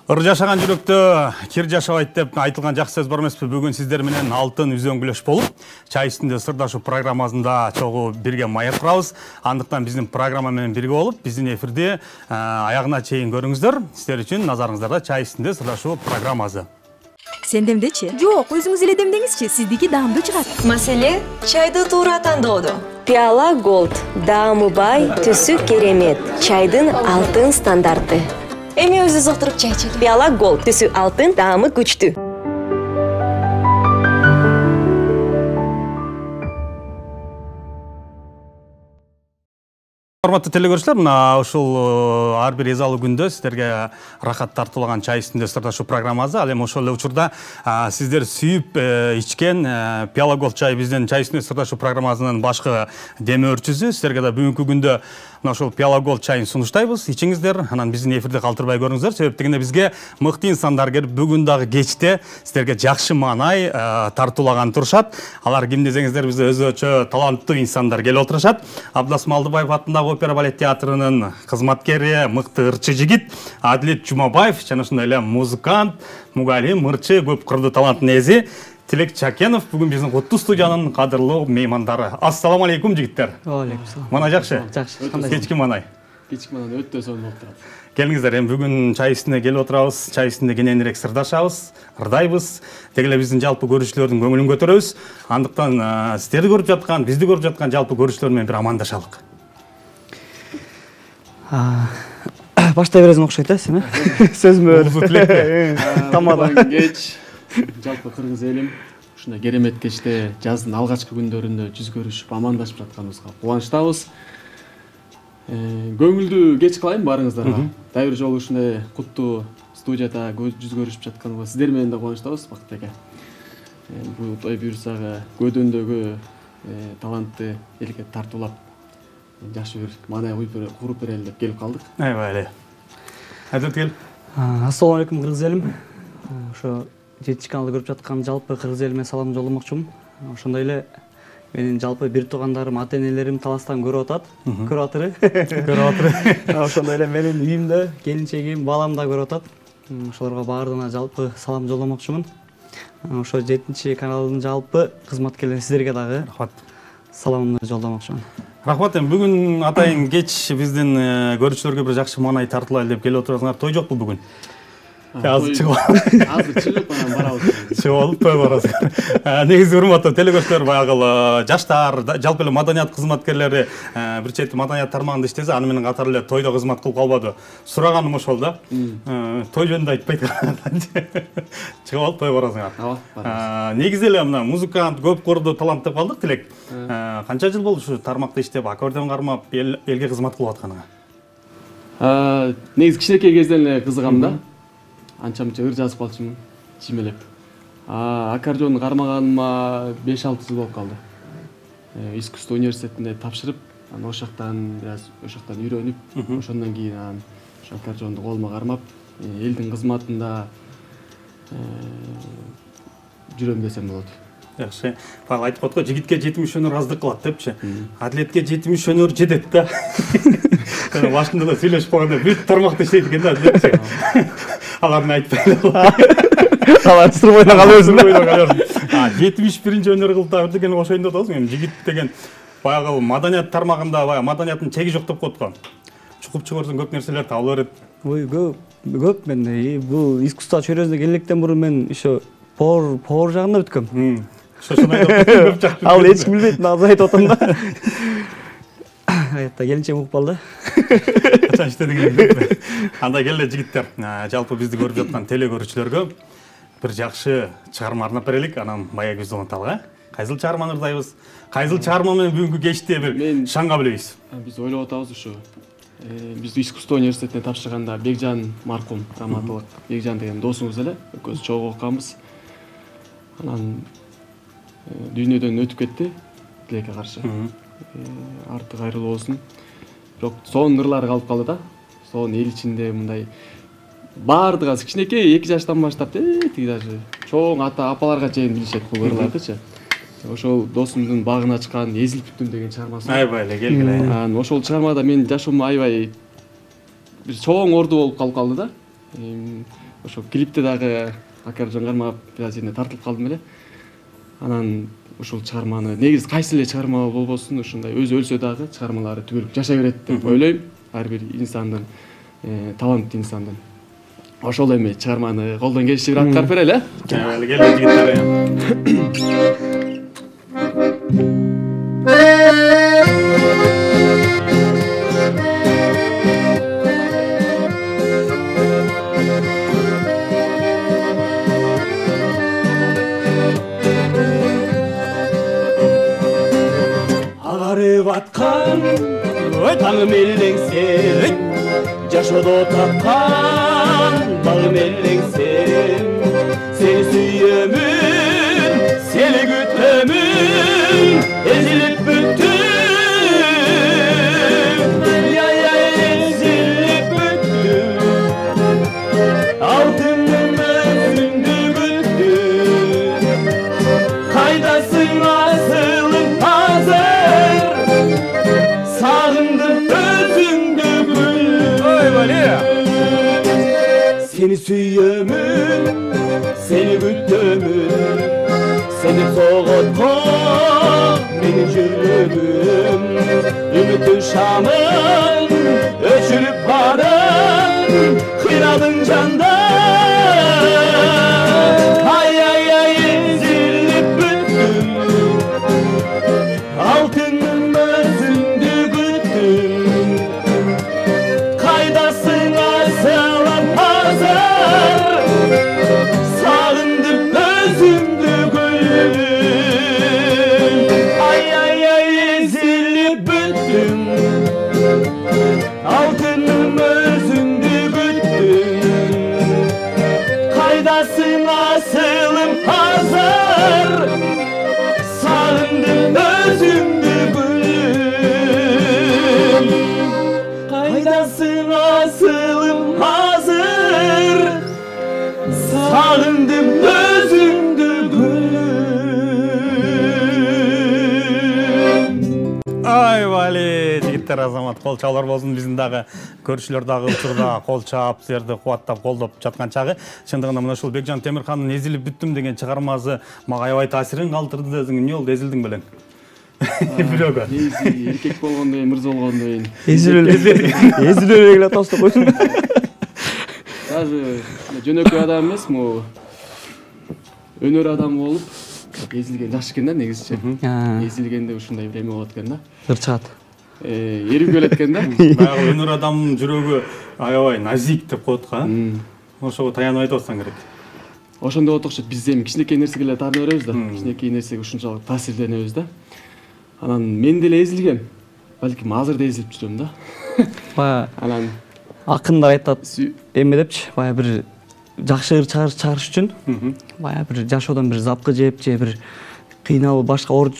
Ыр жашаган жүрөктө кир жашабайт деп айтылган жакшы сөз бар эмеспи? Бүгүн сиздер менен алтын үзөңгүлөш болуп, чай үстүндө сырдашуу программасында чогуу бирге маек курабыз. Андыктан биздин программа менен бирге болуп, биздин эфирди аягына чейин көрүңүздөр. Сиздер үчүн назарыңыздарда чай үстүндө сырдашуу программасы. Сен демдечи? Жок, өзүңүз эле демдеңизчи, сиздики даамдуу чыгат. Маселе чайды туура тандоодо. Пиала Голд, даамы бай, түсү керемет. Чайдын алтын стандарты. Эми өзүбүз отуруп чай ичели. Пиала Голд, түсү алтын, даамы күчтүү. Урматтуу телекөрүүчүлөр, мына ушул ар бир эзалуу күндө сиздерге рахат тартуулаган чай үстүндө сырдашуу программасы. Ал эми ошол эле учурда сиздер сүйүп ичкен Пиала Голд чай биздин чай үстүндө сырдашуу программасынын башкы демөөрчүсү. Сиздерге да бүгүнкү күндө мына ошол Пиала Голд чайын сунуштайбыз. Ичиңиздер, анан биздин эфирди калтырбай көрүңүздөр. Себеп дегенде бизге мыкты инсандар келип бүгүн дагы кечте сиздерге жакшы маанай тартуулаган турушат. Алар ким десеңиздер, бизде өзгөчө таланттуу инсандар келип отурушат. Абдас Малдыбаев атындагы опера балет театрынын кызматкери, мыкты ырчы жигит Адилет Жумабаев жана ошондой эле музыкант, мугалим, ырчы, көп кырдуу таланттын ээси Тилек Чакенов бүгүн биздин куттуу студиянын кадырлуу меймандары. Ассаламу алейкум жигиттер. Алейкум салам. Мана жакшы? Жакшы. Кечки манай. Кечки манай өтө сонун болуп турат. Келиңиздер, эми бүгүн чай үстүнө келип отурабыз. Чай үстүндө кененирээк сырдашабыз, ырдайбыз. Деги эле биздин жалпы көрүүчүлөрдүн көңүлүн көтөрөбүз. Андыктан сиздерди көрүп жаткан, бизди көрүп жаткан жалпы көрүүчүлөр менен бир амандашалык. Баштай бересиң окшойт да сен, сөзмө. Тамадан кеч жалпы кыргыз элим ушундай керемет кечте жаздын алгачкы күндөрүндө жүз көрүшүп, амандашып жатканыбызга кубанычтабыз. Көңүлдүү кеч кылайын баарыңыздарга. Дагы бир жолу ушундай куттуу студияда жүз көрүшүп жатканыбызга сиздер менен да кубанычтабыз, Бакыт эке. Бул той буюрсагы көдөөндөгү талантты элге тартуулап жакшы бир мадай куруп берели деп келип калдык. Аябай эле. Айдат кел. Ассаламу алейкум кыргыз элим. Ошо жетинчи каналды көрүп жаткан жалпы кыргыз элиме салам жолдомокчумун. Ошондой эле менин жалпы бир туугандарым, ата-энелерим таластан көрүп атат. Ошондой эле менин үйүмдө келинчегим, балам да көрүп атат. Ошолорго баардыгына жалпы салам жолдомокчумун. Ошо жетинчи каналдын жалпы кызматкерлери сиздерге дагы рахмат саламымды жолдомокчумун. Рахмат, эми бүгүн атайын кеч биздин көрүүчүлөргө бир жакшы маанай тартуулайлы деп келип отурасыңар. Той жокпу бүгүн? Азыр чыгып анан барабыз. Чыгып алып той барасыңар. Негизи урматтуу телекөрүүчүлөр, баягы жаштар, жалпы эле маданият кызматкерлери бир чети маданият тармагында иштесе, аны менен катар эле тойдо кызмат кылып калбады. Сураганым ошол да. Той жөнүндө айтпайт. Чыгып алып той барасыңар. Негизи эле мына музыкант, көп кырдуу талант деп калдык, Тилек. Канча жыл болду ушу тармакта иштеп, аккордеон кармап, элге кызмат кылып атканыңа? Негизи кичинекей кезден эле кызыгам да. Анча-мынча ыр жазып калчумун, чимелеп. Аккордеонду кармаганыма 5-6 жыл болуп калды. Искусство университетинде тапшырып, анан ошол жактан үйрөнүп, ошондон кийин анан ошо аккордеонду колума кармап, элдин кызматында жүрөм десем болот. Жакшы. Баягы айтып атко, жигитке 70 өнөр аздык кылат депчи. Адилетке 70 өнөр жетет да. Башында да сүйлөшүп калганда бүт тармакта иштейт экен да Адилетчи. Аларды айтпай. Алар сыр бойдон калып өзүн. 71-нчи өнөр кылып деген ошондо деп атабыз. Эми жигит деген баягы маданият тармагында баягы маданияттын чеги жок деп коет го. Чукуп чыгырсың көп нерселер табыла берет. Ой, көп мен бул искусство чөйрөсүнө келгенден мурун мен ошо повар жагында бүткөм. Ошону айтып көп жакшы. Ал эч ким билбейт, азыр айтып атам да. Аятта келинчегим угуп калды. Качан иштедиңиз? Анда келе жигиттер, жалпы бизди көрүп жаткан телекөрүүчүлөргө бир жакшы чыгарма арнап берелик, анан маек биз уланталы. Кайсыл чыгарманы ырдайбыз? Кайсыл чыгарма менен бүгүнкү кечте бир шаңга билебиз? Биз ойлоп атабыз ушу. Биз искусство университетине тапшырганда Бекжан маркум, драматург Бекжан деген досубуз эле, экөөбүз чогуу окуганбыз. Анан дүйнөдөн өтүп кетти, Тилекке каршы. Арты кайрылуу болсун. Бирок сонун ырлары калып калды да. Сонун эл ичинде мындай баардыгы кичинекей 2 жаштан баштап тиги даже чоң ата апаларга чейин билишет бул ырлардычы. Ошол досумдун багын ачкан Эзилип бүттүм деген чыгармасы. Аябай эле келгиле. Ошол чыгармада менин жашоом аябай бир чоң орду болуп калып калды да. ошо клипте дагы Акаржан кармап бир аз жерине тартылып калдым эле. Анан ушул чыгарманы негизи кайсы эле чыгарма болбосун ушундай өзү өлсө дагы чыгармалары түгөл жашай берет деп ойлойм. Ар бир инсандын, таланттуу инсандын. Ошол эми чыгарманы колдон келиши бир аткарып берели, Келе жигиттер. Агарып аткан таң менен сен, жашоодо тапкан баг менен сен. Сени сүйөмүн, сени күтөмүн, эзилип бүттүм. Эзилип бүттүм. Алтындын өзүңдү күттүм. Кайдасың асылым азыр? Сагындым өзүңдү Seni sүйөмүн, seni күтөмүн, seni соготкон менин жүрөгүм. Үмүттүн шамын өчүрүп барып, кыйнадың жанда. Ай, эзилип бүттүм, алтындын өзүңдү күттүм. Кайдасың асылым азыр? Сагындым өзүмдү гүлүм. Ай, эзилип бүттүм, алтыным өзүңдү күттүм. Кайдасың асылым азыр? Сагындым өзүмдү гүлүм. Кайдасың асылым азыр? Сагындым өзүңдү гүлүм. Ай вали, жигиттер, азамат, кол чабуулар болсун. Биздин дагы көрүүчүлөр дагы учурда кол чаап, силерди кубаттап, колдоп жаткан чагы. Чындыгында мына ушул Бекжан Темирхандын Эзилип бүттүм деген чыгармасы мага аябай таасирин калтырды. Эмне болду, эзилдиң белең? Бирөөгө. Негизи эркек болгондой, мырз болгондой. Эзилөөлө эле атабызды койдум. Даже жөнөкөй адам эмес, могу өнөр адамы болуп эзилген жакшы экен да негизичи. Эзилгенде ушундай бир эме болот экен да. Ыр чыгат. Эрип келет экен да. Баягы өнөр адамдын жүрөгү аябай назик деп коет го. Ошого таянып айтып атсаң керек. Ошондой болот окшойт. Биз эми кичинекей нерсеге эле таана беребиз да. Кичинекей нерсеге ушунчалык таасирленебиз да. Анан мен деле эзилгем. Балким азыр да эзилип жүрөм да. Бая Анан акындар айтат, эме депчи, бая бир жакшы ыр чыгарыш үчүн бая бир жашоодон бир запкы жеп же бир кыйналып башка оор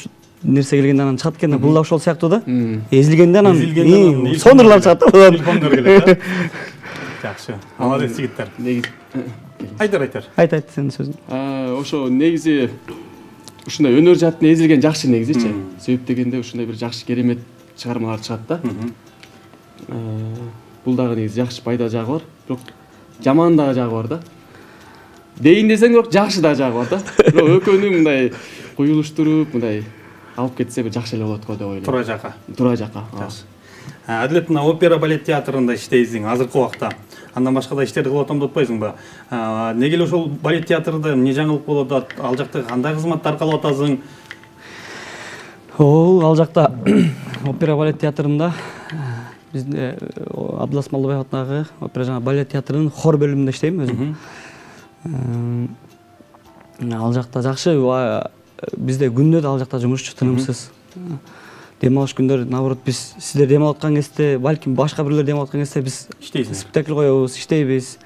нерсе келгенде анан чыгат экен да. Бул да ошол сыяктуу да. Эзилгенде анан сондурлар чыгат да. Илхомдор келет. Жакшы. Молодец жигиттер. Айтар. Айт сенин сөзүң. Ошо негизи ушундай өнөр жааттан эзилген жакшы негизичи. Себеп дегенде ушундай бир жакшы керемет чыгармалар чыгат да. Бул дагы негизи жакшы пайда жагы бар, бирок жаман дагы жагы бар да. Дейин десең, бирок жакшы да жагы бар да. Бирок экөөнү мындай куюлуштуруп, мындай алып кетсе бир жакшы эле болот го деп ойлойм. Тура жака. Жакшы. Адилет, мына опера балет театрында иштейсиң азыркы убакта. Андан башка да иштерди кылып атам деп атпайсыңбы? Неге эле ошол балет театрында эмне жаңылык болуп атат? Ал жакта кандай кызматтар кылып атасың? Ал жакта опера балет театрында бизде Абдулас Малдыбаев атындагы опера жана балет театрынын хор бөлүмүндө иштейм өзүм. Ал жакта жакшы, бизде күндө да ал жакта жумушчу, тынымсыз. Дем алыш күндөр, наоборот, биз сиздер дем алып аткан кезде, балким башка бирлер дем алып аткан кезде биз спектакль коебуз, иштейбиз.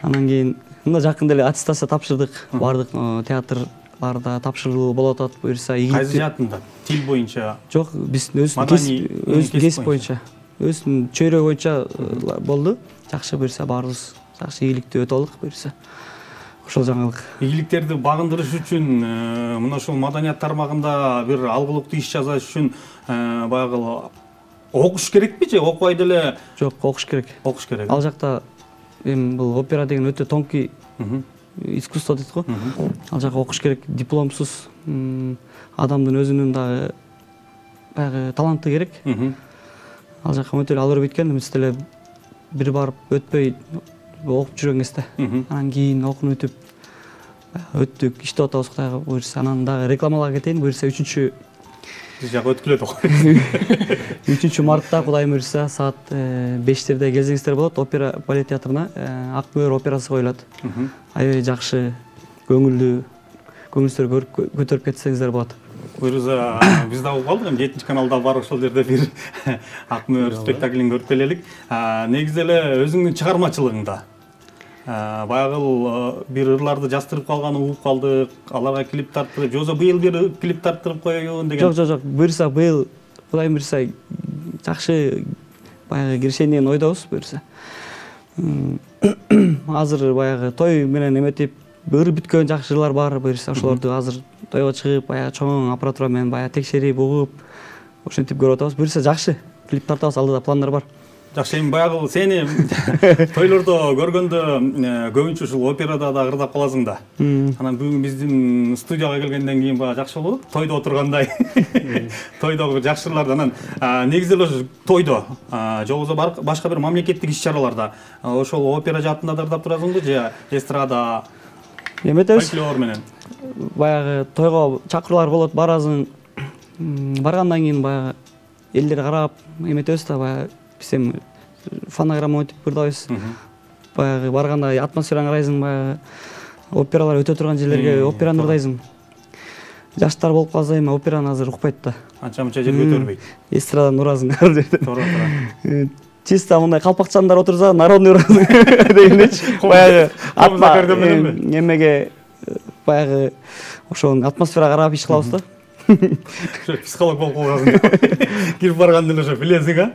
Анан кийин мында жакында эле аттестация тапшырдык, бардык театрларда тапшырылуу болуп атат, буюрса. Кайсы жаатында? Тил боюнча? Жок, биз өзүбүздүн кесип боюнча, өзүнүн чөйрө боюнча болду. Жакшы, буюрса баарыбыз жакшы ийгиликтүү өтө алдык, буюрса. Ошол жаңылык. Ийгиликтерди багындырыш үчүн мына ушул маданият тармагында бир алгылыктуу иш жасаш үчүн баягы окуш керекпи же окубай деле? Жок, окуш керек. Окуш керек. Ал жакта эми бул опера деген өтө тонкий искусство дейт го. Ал жака окуш керек, дипломсуз адамдын өзүнүн дагы баягы таланты керек. Ал жака өтө эле ал өрүп кеткен, эмес деле бир барып өтпөй окуп жүргөн кезде. Анан кийин окууну өтүп өттүк, иштеп атабыз Кудайга буйрса. Анан дагы рекламаларга кетейин, буйрса 3 жак өткүлөт го. 3 мартта Кудайым буйрса саат 5-терде келсеңиздер болот. Опера балет театрына Ак мөөр операсы коюлат. Аябай жакшы, көңүлдүү, көңүлүңүздөргө көтөрүп кетсеңиздер болот. Буйрса биз да угуп калдык, 7 каналда бар ошол жерде бир Ак мөөр спектаклин көрүп келелик. Негизи эле өзүңдүн чыгармачылыгыңда баягы бир ырларды жастырып калганын угуп калдык, аларга клип тарттырып, жобосо быйыл бир клип тарттырып коеюн деген. Жок, буйрса быйыл Кудайым буйрса жакшы баягы киришенийен ойдобуз буйрса. Азыр баягы той менен эметип, ыр бүткөн жакшы ырлар бар буйрса, ошолорду азыр тойго чыгып, баягы чоң аппаратура менен баягы текшерип, угуп, ошентип көрүп атабыз. Буйрса жакшы клип тартабыз, алдыда пландар бар. Жакшы, эми баягы сени тойлордо көргөндө көбүнчө ушул операда да ырдап каласың да. Анан бүгүн биздин студияга келгенден кийин баягы жакшы болду, тойдо отургандай. Тойдогу жакшы ырларды анан негизи эле тойдо, жобосо башка бир мамлекеттик иш-чараларда ошол опера жаатында да ырдап турасыңбы же эстрада? Эметебиз. Фольклор менен. Баягы тойго чакыруулар болот, барасың. Баргандан кийин баягы элдер карап эметебиз да, баягы биз эми фонограмма өтүп ырдайбыз. Баягы барганда атмосфераны карайсың, баягы опералар өтө турган жерлерге операны ырдайсың. Жаштар болуп калса эми операны азыр укпайт да. Анча-мынча жерге көтөрбөйт. Эстрададан урасың ар жерде. Туура. Чисто мындай калпакчандар отурса, народный урасың дегендечи. Баягы эмеге баягы ошонун атмосфера карап иш кылабыз да. Психолог болуп калгансың. Кирип барганда эле ошо билесиң,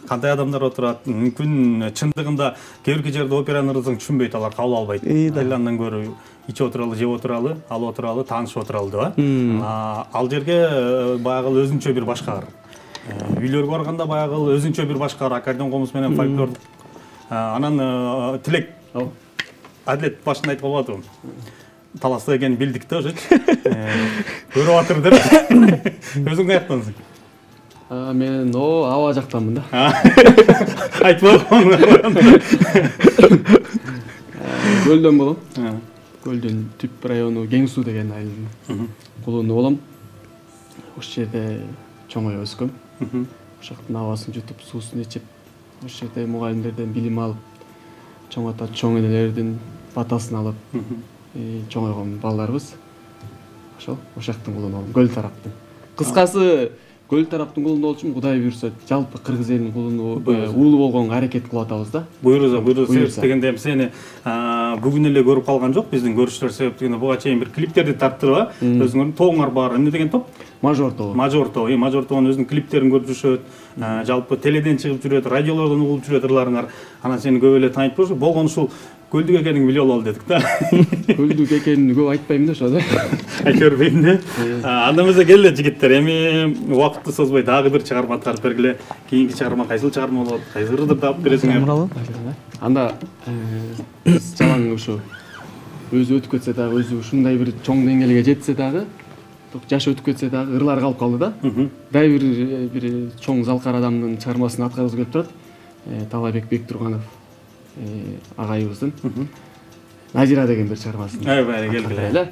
кандай адамдар отурат, мүмкүн чындыгында кээ бир жерде операны ырдасаң түшүнбөйт, алар кабыл албайт. Айландан көрө ичип отуралы, жеп отуралы, алып отуралы, таанышып отуралы деп. Ал жерге баягы өзүнчө бир башкалар. Үйлөргө барганда баягы өзүнчө бир башкалар, аккордеон комуз менен фольклордук. Анан тилек. Адлет башында айтып калбадым. Таласта экенин билдик да, ошочу. Көрүп атыр деп. Өзүң каяктансың? Мен аба жактанмын да. Айтпагам. Көлдөн болом. Көлдөн Түп району Кең суу деген айылдын кулуну болом. Ошол жерде чоңоюп өскөм. Ошол жактын абасын жутуп, суусун ичип, ошол жерде мугалимдерден билим алып, чоң ата, чоң энелердин батасын алып чоңойгон балдарыбыз. Ошол жактын кулуну болом, көл тараптын. Кыскасы көл тараптын кулуну болчумун, Кудай буйрса жалпы кыргыз элинин кулуну уулу болгонго аракет кылып атабыз да. Буйрса себеп дегенде сени бүгүн эле көрүп калган жок, биздин көрүшчүлөр себеп дегенде буга чейин бир клиптерди тарттырып, өзүңөрдүн тобуңар бар. Эмне деген топ? Мажор тобу. Мажор тобунун өзүнүн клиптерин көрүп жүрүшөт, жалпы теледен чыгып жүрөт, радиолордон угулуп жүрөт ырларыңар. Анан сени көп эле таанып болчу, болгон ушул көлдүк экениңди билип алалы дедик да. Көлдүк экенин көп айтпайм да ошо да. Айтпайм да. Анда эмесе келе жигиттер, эми убакытты созбой дагы бир чыгарма тартып бергиле. Кийинки чыгарма кайсыл чыгарма болот? Кайсы ырдып таап бересиңер? Анда жалаң ушу өзү өтүп кетсе дагы, өзү ушундай бир чоң деңгээлге жетсе дагы, жашы өтүп кетсе дагы ырлар калып калды да. Дай бир чоң залкар адамдын чыгармасын аткаргыбыз келип турат. Талайбек Бектурганов агайыбыздын Назира деген бир чыгармасын. Аябай келгиле.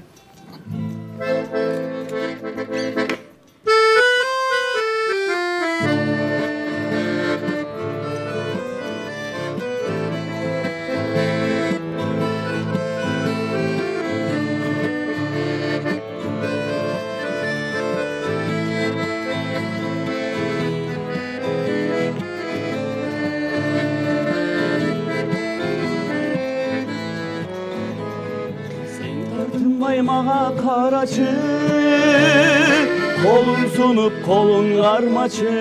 Mага карачы, колуң сунуп, колуң кармачы,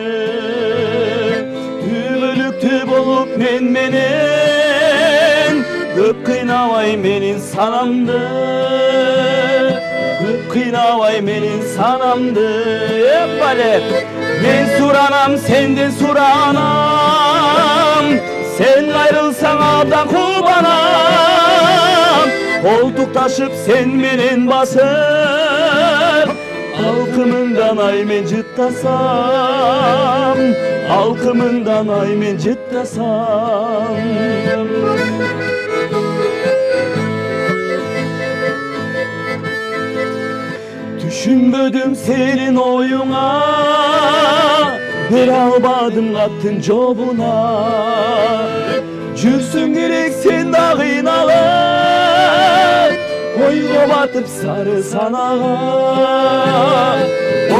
түбөлүктүү болуп мен менен, көп кыйнабай менин санамды, көп кыйнабай менин санамды. Балет, мен суранам, сенден суранам, sen ayrılsan abdan kubanam. Koltuktashıp sen menen basıp, alkımından ay men jıttasam, alkımından ay men jıttasam. Düşünbödüm senin oyuna, bere albadım attın jobuna. Жүрсүң керек sen da kıynalıp, oyga batıp sarı sanağa,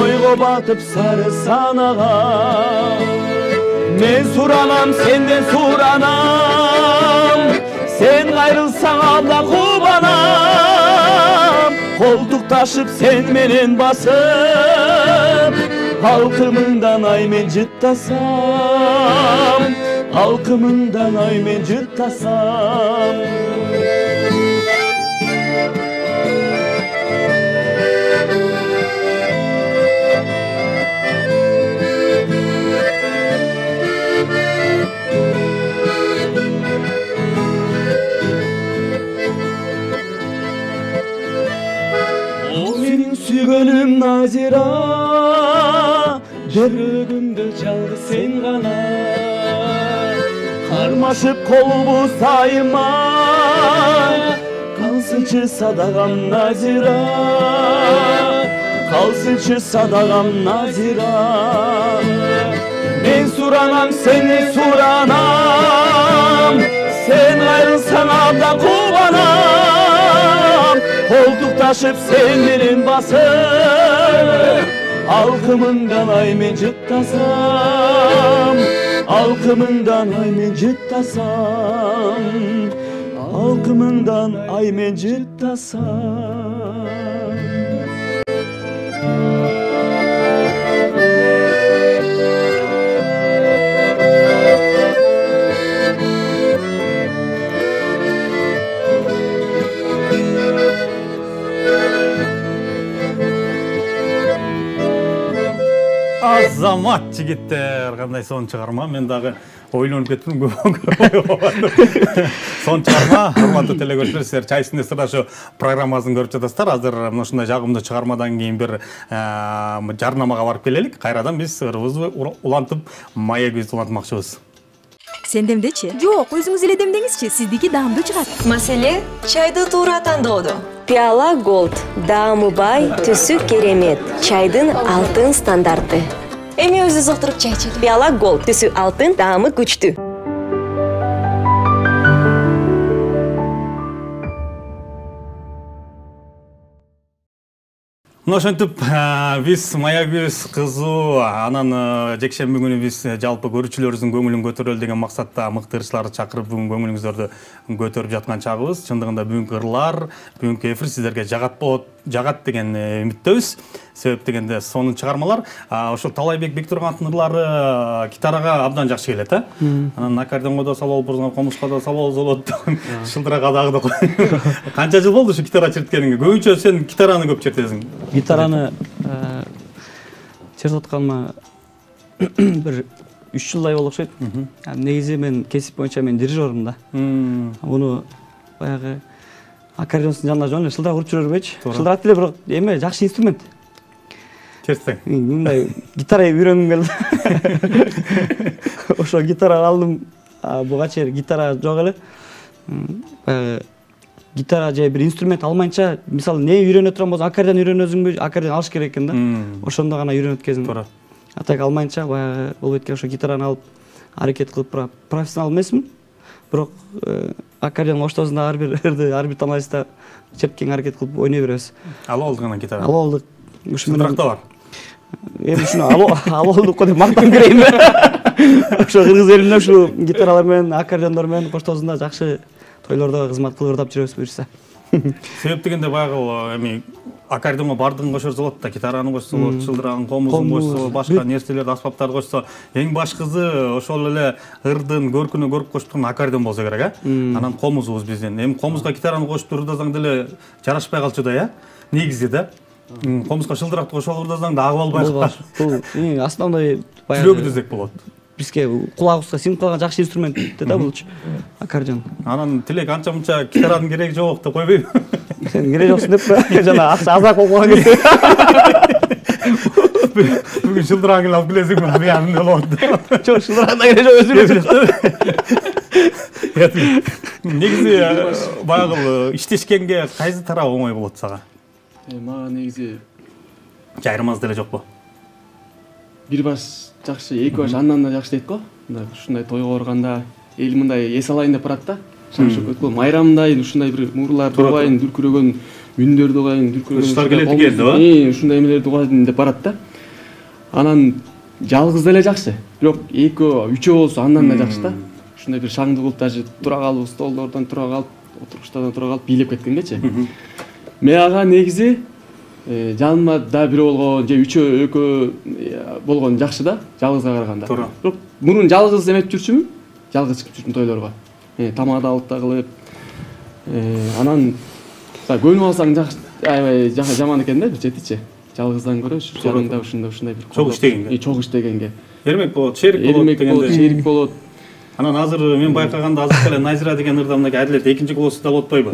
oyga batıp sarı sanağa. Men suranam senden suranam, sen ayrılsan abla kubanam. Koltuktashıp sen menen basıp, halkımından ay men jıttasam, halkımından ay men jıttasam. O menin sügönüm Nazira, жүрөгүмдө жалгыз sen гана. Кармашып колбуз айыма, калсынчы садагам Назира, калсынчы садагам Назира. Мен суранам, sen суранам, sen ayrılsan abdan kubanam. Koltuktashıp sen menen basıp, alkımından ay men jıttasam, alkımından ay men jıttasam, alkımından ay men jıttasam. Азамат жигиттер, кандай сонун чыгарма. Мен дагы ойлонуп кеттим. Сонун чыгарма. Урматтуу телекөрүүчүлөр, силер чай үстүндө сырдашы программасын көрүп жатасыздар. Азыр мына ушундай жагымдуу чыгармадан кийин бир жарнамага барып келелик. Кайрадан биз ырыбызды улантып, маегибизди улантмакчыбыз. Сен демдечи? Жок, өзүңүз эле демдеңизчи, сиздики даамдуу чыгат. Маселе чайды туура тандоодо. Пиала Gold, даамы бай, түсү керемет. Чайдын алтын стандарты. Эми өзүбүз отуруп чай ичели. Пиала Gold, түсү алтын, даамы күчтүү. Мына ошентип биз маягибиз кызуу, анан жекшемби күнү биз жалпы көрүүчүлөрүбүздүн көңүлүн көтөрөлү деген максатта мыкты ырчыларды чакырып бүгүн көңүлүңүздөрдү көтөрүп жаткан чагыбыз. Чындыгында бүгүнкү ырлар, бүгүнкү эфир сиздерге жагат деген үмүттөбүз. Себеп дегенде сонун чыгармалар. Ошол Талайбек Бектургановдун ырлары гитарага абдан жакшы келет, Анан аккордеонго да салып алып, комузга да салып алып, шылдырага дагы да. Канча жыл болду ушу гитара чирткениңе? Көбүнчө сен гитараны көп чертесиң. Гитараны чертип атканыма бир 3 жылдай болуп окшойт. Негизи мен кесип боюнча мен дирижермун да. Муну баягы аккордеондун жанына жөн эле шылдырак уруп жүрө бербейчи. Шылдырак деле бирок эме жакшы инструмент. Чертсең. Мындай гитара үйрөнгүм келди. Ошо гитара алдым. Буга чейин гитара жок эле. Баягы гитара же бир инструмент алмайынча, мисалы, не үйрөнө турган болсоң, аккордеон үйрөнөсүңбү, аккордеон алыш керек экен да. Ошондо гана үйрөнөт кезим. Туура. Атак алмайынча, баягы болбойт экен. Ошо гитараны алып аракет кылып, профессионал эмесмин. Бирок аккордеон оштосунда ар бир тональста черткенге аракет кылып ойной беребиз. Алып алдык анан гитара. Алып алдык. Шылдыракта бар. Эми ушуну алып алдык го деп мактап берейинби? Ошо кыргыз элинде ушул гитаралар менен, аккордеондор менен коштоосунда жакшы тойлордо кызмат кылып ырдап жүрөбүз буюрса. Себеп дегенде баягы эми аккордеонго бардыгын кошорсо болот да, гитараны кошсо болот, шылдырагын, комузун кошсо, башка нерселерди, аспаптарды кошсо, эң башкысы ошол эле ырдын көркүнү көрүп кошуп турган аккордеон болсо керек, Анан комузубуз биздин. Эми комузга гитараны кошуп ырдасаң деле жарашпай калчу да, Негизи да. Комузга шылдыракты кошуп ырдасаң да ак болбой калат. Бул основной баягы жүрөгү түзөк болот. бизге кулагыбызга сиңип калган жакшы инструмент да булчу аккордеон. Анан Тилек анча мынча гитаранын кереги жок деп койбойбу. Сен кереги жоксуң деп жана акча азыраак болуп калган кезде. Бүгүн шылдырагын алып келесиңби? Буягында болот. Жок, шылдырагында кереги жок өзү. Негизи баягы иштешкенге кайсы тарап оңой болот сага? Мага негизи Жайырмасы деле жокпу? бир баш жакшы, эки баш андан да жакшы дейт го. Мындай ушундай тойго барганда эл мындай эс алайын деп барат да. Шаңшып өткөн майрамдайын ушундай бир мурларды угайын, дүркүрөгөн үндөрдү угайын, дүркүрөгөн ыштар келет экен да. Ушундай эмелерди угайын деп барат да. Анан жалгыз деле жакшы. Бирок экөө, үчөө болсо андан да жакшы да. Ушундай бир шаңды кылып даже тура калып, столдордон тура калып, отургучтардан тура калып бийлеп кеткенгечи. Мага негизи жаныма да бирөө болгон же үчөө экөө болгон жакшы да, жалгызга караганда. Бирок мурун жалгыз эметип жүрчүмүн, жалгыз чыгып жүрчүмүн тойлорго. Тамада алып да кылып, анан көнүп алсаң аябай жаман экен да бир четичи. Жалгыздан көрө ушу жаныңда ушундай бир чогуу иштегенге. Чогуу иштегенге. Эрмек болот, шерик болот дегенде. Шерик болот. Анан азыр мен байкаганда азыр эле Найзира деген ырда мындай адилет экинчи голосу да болот отпойбу?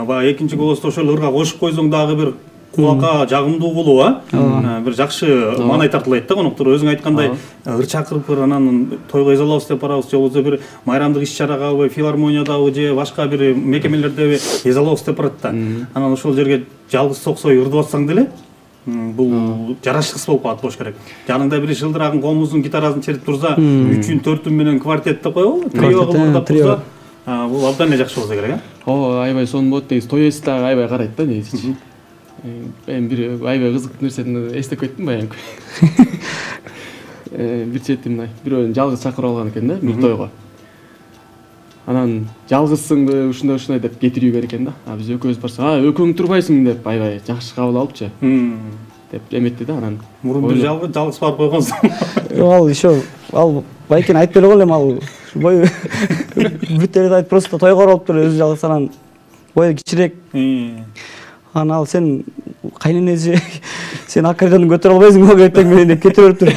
Баягы экинчи голосто ошол ырга кошуп койсоң дагы бир кулакка жагымдуу болуп, бир жакшы маанай тартылат да коноктор. Өзүң айткандай ыр чакырып анан тойго эс алабыз деп барабыз, же болбосо бир майрамдык иш-чарагабы, филармониядабы же башка бир мекемелердеби эс алабыз деп барат да. Анан ошол жерге жалгыз соксой ырдып атсаң деле бул жарашыксыз болуп калат болуш керек. Жаныңда бир шылдырагын, комузун, гитарасын чертип турса, 3-үн 4-үн менен квартет деп коебу, трио кылып ырдап турса, бул абдан эле жакшы болсо керек, Ооба, аябай сонун болот негизи. Той эси дагы аябай карайт да негизи. Эми бир аябай кызык нерсени эстеп кеттим баягы. Бир чети мындай бирөөнү жалгыз чакырып алган экен да, бир тойго. Анан жалгызсыңбы, ушундай деп кетирүү керек экен да. Биз экөөбүз барсак, экөөң турбайсың деп аябай жакшы кабыл алыпчы. Деп эметти да анан. Мурун бир жалгыз барып койгонсуң. Ал еще ал байкен айтып бере голем ал бою бүттөрү айтып просто тойго барып туруп өзү жалгыз анан бою кичирээк. Анан ал сен кайненеси сен аккордеонду көтөрө албайсың ертең менен деп кетип туруп.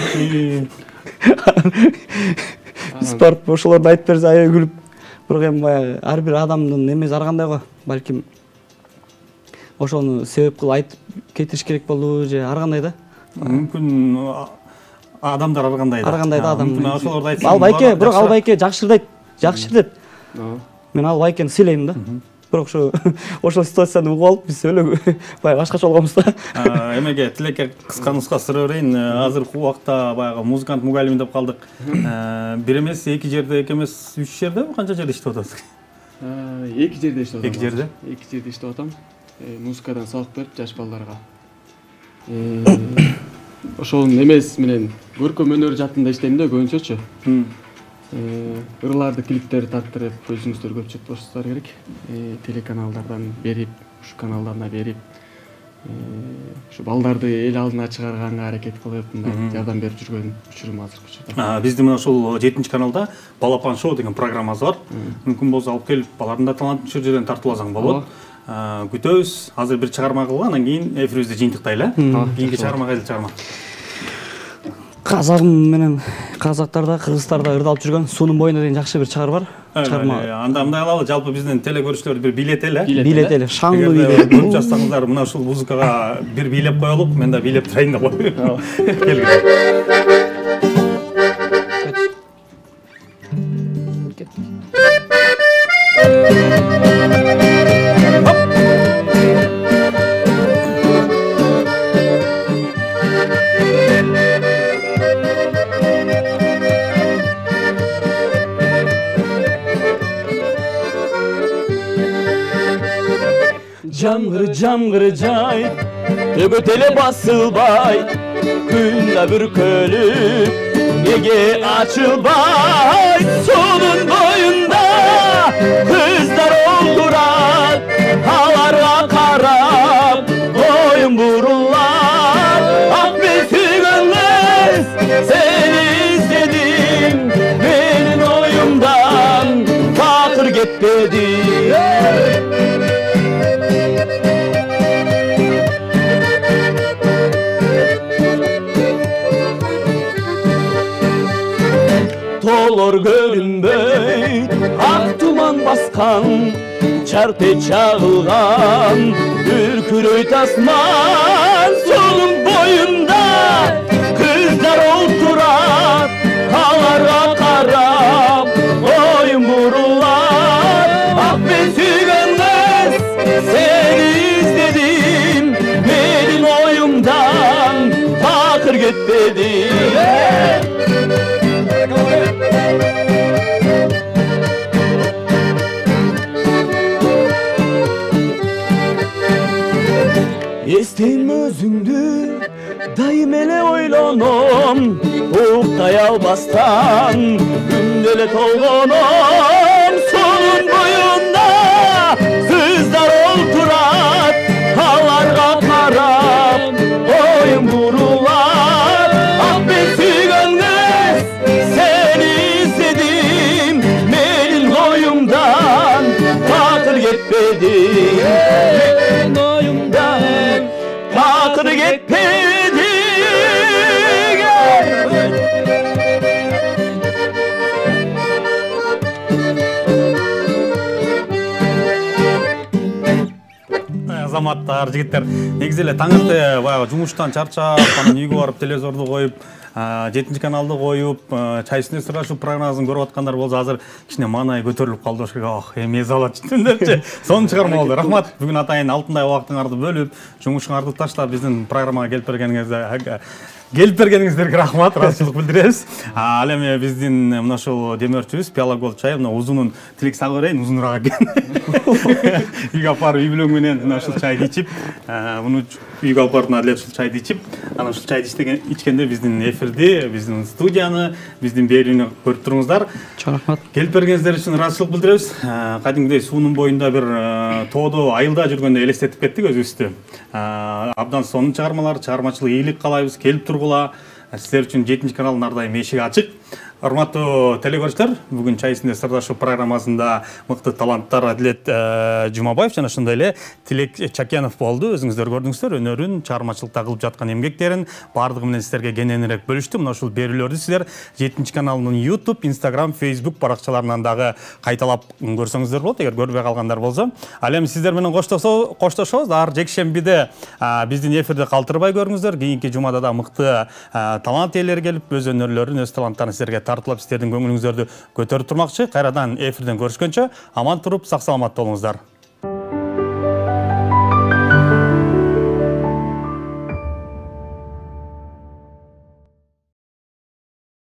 Спорт ошолорду айтып берсе аябай күлүп. Бирок эми баягы ар бир адамдын эмеси ар кандай го. Балким ошону себеп кылып айтып кетириш керек болду же ар кандай да. Мүмкүн адамдар ар кандай да. Ар кандай да адам. Ошолорду айтсаң. Ал байке, бирок ал байке жакшы ырдайт. Мен ал байкени сыйлайм да. Бирок ошол ситуацияны угуп алып биз эле баягы башкача болгонбуз да. Эмеге Тилекке кыска нуска суроо берейин. Азыркы убакта баягы музыкант мугалими деп калдык. Бир эмес, эки жерде, эки эмес, 3 жерде канча жерде иштеп атасыз? Эки жерде иштеп атам. Эки жерде? Эки жерде иштеп атам. Музыкадан сабак берип жаш балдарга. Ошол эмес менен көркөм өнөр жаатында иштейм да көбүнчөчү. Ырларды, клиптерди тарттырып, өзүңүздөр көпчүлүк болсоңуздар керек. Телеканалдардан берип, ушу каналдарына берип, ушу балдарды эл алдына чыгарганга аракет кылып, мындай жардам берип жүргөн учурум азыркы учурда. Биздин мына ушул 7-каналда Балапан шоу деген программабыз бар. Мүмкүн болсо алып келип, балардын да талантын ушул жерден тартып алсаң болот. Күтөбүз. Азыр бир чыгарма кылып, анан кийин эфирибизди жыйынтыктайлы. Кийинки чыгарма кайсы чыгарма? Казагым менен казактарда, кыргыздарда ырдалып жүргөн Суунун боюнда деген жакшы бир чыгар бар. Чыгарма. Анда мындай кылалы, жалпы биздин телекөрүүчүлөрдү бир бийлетели. Бийлетели, шаңдуу бийлетели. Көрүп жатсаңыздар, мына ушул музыкага бир бийлеп коелук, мен да бийлеп турайын деп коюм. Жамгыр жай, төгөтеле басылбай, күн да бүркөлүп, неге ачылбай, суунун боюнда кыздар олтурат, аларга карап, боюн бурулат, ак мен сүйгөнмөс, сени издедим, менин оюмдан такыр кетпеди. жолор көрүнбөйт, ак туман баскан, чарпе чагылган, үркүрөйт асман сонун боюнда. Кыздар олтурат, аларга карап, оюн бурулат. Ак мен сүйгөн кыз, сени издедим, менин оюмдан такыр кетпеди. Эстейм өзүңдү, дайым эле ойлоном, уктай албастан, күндө эле толгоном. Сонун боюнда кыздар олтурат, аларга карап, оюн бурулат. Ак мен сүйгөн кыз, сени издедим, менин оюмдан такыр кетпеди. Менин оюмдан такыр кетпеди. Азаматтар, жигиттер, негизи эле таң эрте баягы жумуштан чарчап, анан үйгө барып телевизорду коюп, 7 каналды коюп, чай үстүндө сурашуу программасын көрүп аткандар болсо, азыр кичине маанай көтөрүлүп калды болуш керек. Эми эзе алат депчи. Сонун чыгарма болду. Рахмат. Бүгүн атайын алтындай убактыңарды бөлүп, жумушуңарды таштап биздин программага келип бергениңиздерге рахмат, ыраазычылык билдиребиз. Ал эми биздин мына ушул демөөрчүбүз Пиала Голд чай, мына узунун тилек сага берейин, узунураак экен. Үйгө алып барып үй бүлөң менен мына ушул чайды ичип, муну үйгө алып барып эле ушул чайды ичип, анан ушул чайды ичкенде биздин эфирди, биздин студияны, биздин берүүнү көрүп туруңуздар. Чоң рахмат. Келип бергениңиздер үчүн ыраазычылык билдиребиз. Кадимгидей суунун боюнда бир тоодо айылда жүргөндө элестетип кеттик өзүбүздү. Абдан сонун чыгармачылык ийгилик каалайбыз. Келип тургула. Силер үчүн 7 каналдын ар дайым эшиги ачык. Урматтуу телекөрүүчүлөр, бүгүн чай үстүндө сырдаштуу программасында мыкты таланттар Адилет Жумабаев жана ошондой эле Тилек Чакенов болду. Өзүңүздөр көрдүңүздөр, өнөрүн, чыгармачылыкта кылып жаткан эмгектерин баардыгы менен силерге кененирээк бөлүштү. Мына ушул берүүлөрдү силер 7 каналынын YouTube, Instagram, Facebook баракчаларынан дагы кайталап көрсөңүздөр болот, эгер көрбөй калгандар болсо. Ал эми сиздер менен коштошобуз. Ар жекшембиде биздин эфирде калтырбай көрүңүздөр. Кийинки жумада да мыкты талант ээлери келип, өз өнөрлөрүн, өз таланттарын силерге тартылып, сиздердин көңүлүңүздөрдү көтөрүп турмакчы. Кайрадан эфирден көрүшкөнчө аман туруп, сак саламат болуңуздар.